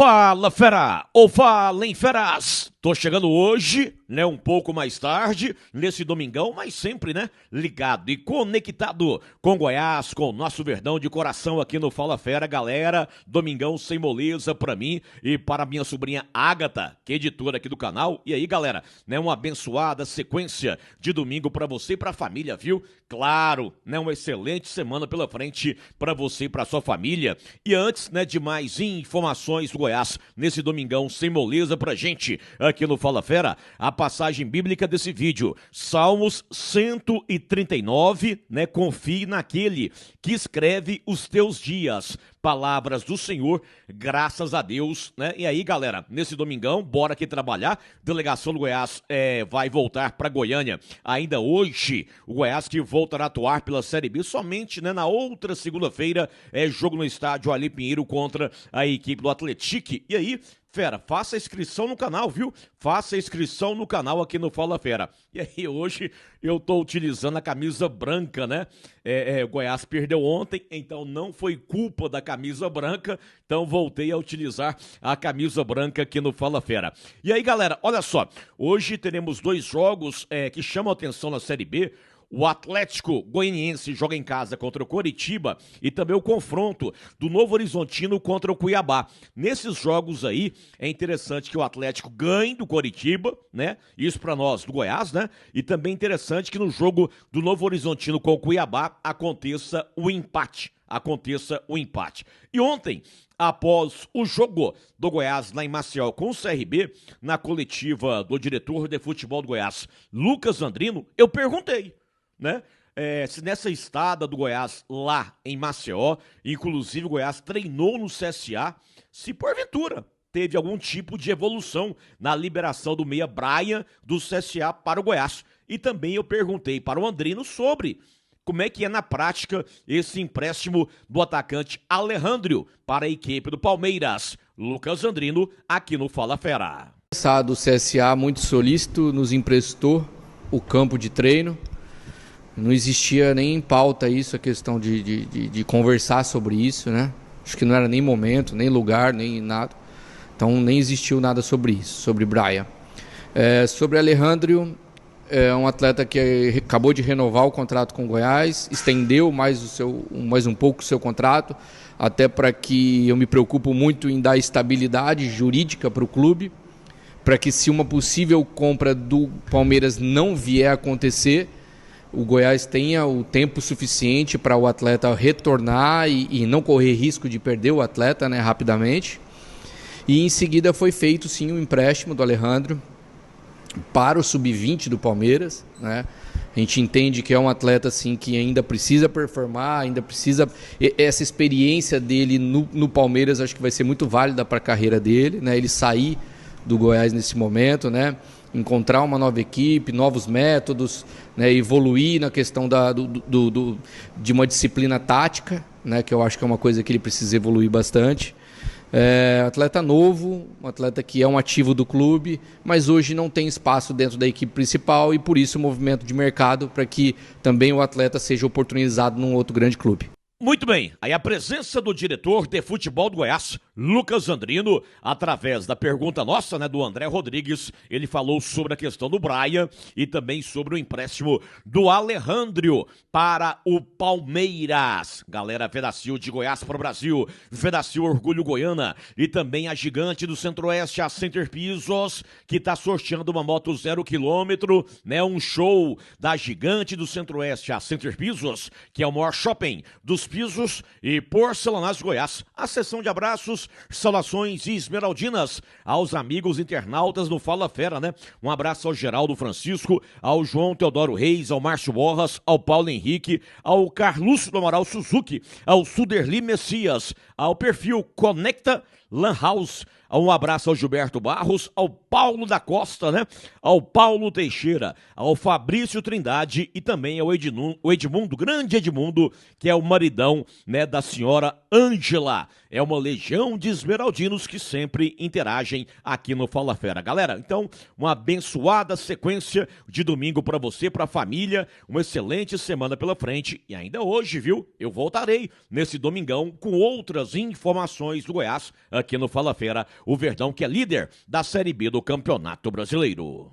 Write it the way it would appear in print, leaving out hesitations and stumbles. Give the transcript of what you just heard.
Fala, fera! Ou falem, feras! Tô chegando hoje, né, um pouco mais tarde, nesse domingão, mas sempre, né, ligado e conectado com Goiás, com o nosso Verdão de coração aqui no Fala Fera, galera. Domingão sem moleza pra mim e para minha sobrinha Ágata, que é editora aqui do canal. E aí, galera, né, uma abençoada sequência de domingo pra você e pra família, viu? Claro, né, uma excelente semana pela frente pra você e pra sua família. E antes, né, de mais informações do Goiás, nesse domingão sem moleza pra gente, aqui no Fala Fera, a passagem bíblica desse vídeo, Salmos 139, né? Confie naquele que escreve os teus dias. Palavras do Senhor, graças a Deus, né? E aí, galera, nesse domingão, bora aqui trabalhar. Delegação do Goiás vai voltar para Goiânia ainda hoje. O Goiás que voltará a atuar pela Série B somente, né, na outra segunda-feira, jogo no estádio Ali Pinheiro contra a equipe do Atlético. E aí, fera, faça a inscrição no canal, viu? Faça a inscrição no canal aqui no Fala Fera. E aí, hoje eu tô utilizando a camisa branca, né? O Goiás perdeu ontem, então não foi culpa da camisa branca, então voltei a utilizar a camisa branca aqui no Fala Fera. E aí, galera, olha só, hoje teremos dois jogos que chamam a atenção na Série B. O Atlético Goianiense joga em casa contra o Coritiba e também o confronto do Novo Horizontino contra o Cuiabá. Nesses jogos aí, é interessante que o Atlético ganhe do Coritiba, né? Isso pra nós do Goiás, né? E também interessante que no jogo do Novo Horizontino com o Cuiabá aconteça o empate. E ontem, após o jogo do Goiás lá em Maceió com o CRB, na coletiva do diretor de futebol do Goiás, Lucas Andrino, eu perguntei, né? Se nessa estada do Goiás lá em Maceió, inclusive o Goiás treinou no CSA, se porventura teve algum tipo de evolução na liberação do meia Brian do CSA para o Goiás. E também eu perguntei para o Andrino sobre como é que é na prática esse empréstimo do atacante Alejandro para a equipe do Palmeiras. Lucas Andrino, aqui no Fala Fera. O CSA muito solícito nos emprestou o campo de treino. Não existia nem em pauta isso, a questão de conversar sobre isso, né? Acho que não era nem momento, nem lugar, nem nada. Então nem existiu nada sobre isso, sobre Brian. Sobre Alejandro, é um atleta que acabou de renovar o contrato com o Goiás, estendeu mais um pouco o seu contrato, até para que eu me preocupo muito em dar estabilidade jurídica para o clube, para que se uma possível compra do Palmeiras não vier a acontecer, o Goiás tenha o tempo suficiente para o atleta retornar e não correr risco de perder o atleta, né, rapidamente. E em seguida foi feito sim o empréstimo do Alejandro para o sub-20 do Palmeiras, né? A gente entende que é um atleta assim, que ainda precisa performar, ainda precisa... Essa experiência dele no Palmeiras acho que vai ser muito válida para a carreira dele, né? Ele sair do Goiás nesse momento, né? Encontrar uma nova equipe, novos métodos, né? Evoluir na questão de uma disciplina tática, né? Que eu acho que é uma coisa que ele precisa evoluir bastante. Atleta novo, um atleta que é um ativo do clube, mas hoje não tem espaço dentro da equipe principal e por isso o movimento de mercado para que também o atleta seja oportunizado num outro grande clube. Muito bem, aí a presença do diretor de futebol do Goiás, Lucas Andrino, através da pergunta nossa, né, do André Rodrigues, ele falou sobre a questão do Brian e também sobre o empréstimo do Alejandro para o Palmeiras. Galera, Vedacil de Goiás para o Brasil, Vedacil Orgulho Goiana e também a gigante do Centro-Oeste, a Center Pisos, que está sorteando uma moto 0 km, né, um show da gigante do Centro-Oeste, a Center Pisos, que é o maior shopping dos pisos e porcelanato Goiás. A sessão de abraços, saudações e esmeraldinas aos amigos internautas no Fala Fera, né? Um abraço ao Geraldo Francisco, ao João Teodoro Reis, ao Márcio Borras, ao Paulo Henrique, ao Carlos do Amaral Suzuki, ao Suderli Messias, ao perfil Conecta Lan House, um abraço ao Gilberto Barros, ao Paulo da Costa, né? Ao Paulo Teixeira, ao Fabrício Trindade e também ao Edmundo, grande Edmundo, que é o maridão, né, da senhora Ângela. É uma legião de esmeraldinos que sempre interagem aqui no Fala Fera. Galera, então, uma abençoada sequência de domingo para você, para a família, uma excelente semana pela frente e ainda hoje, viu? Eu voltarei nesse domingão com outras informações do Goiás aqui aqui no Fala Fera, o Verdão que é líder da Série B do Campeonato Brasileiro.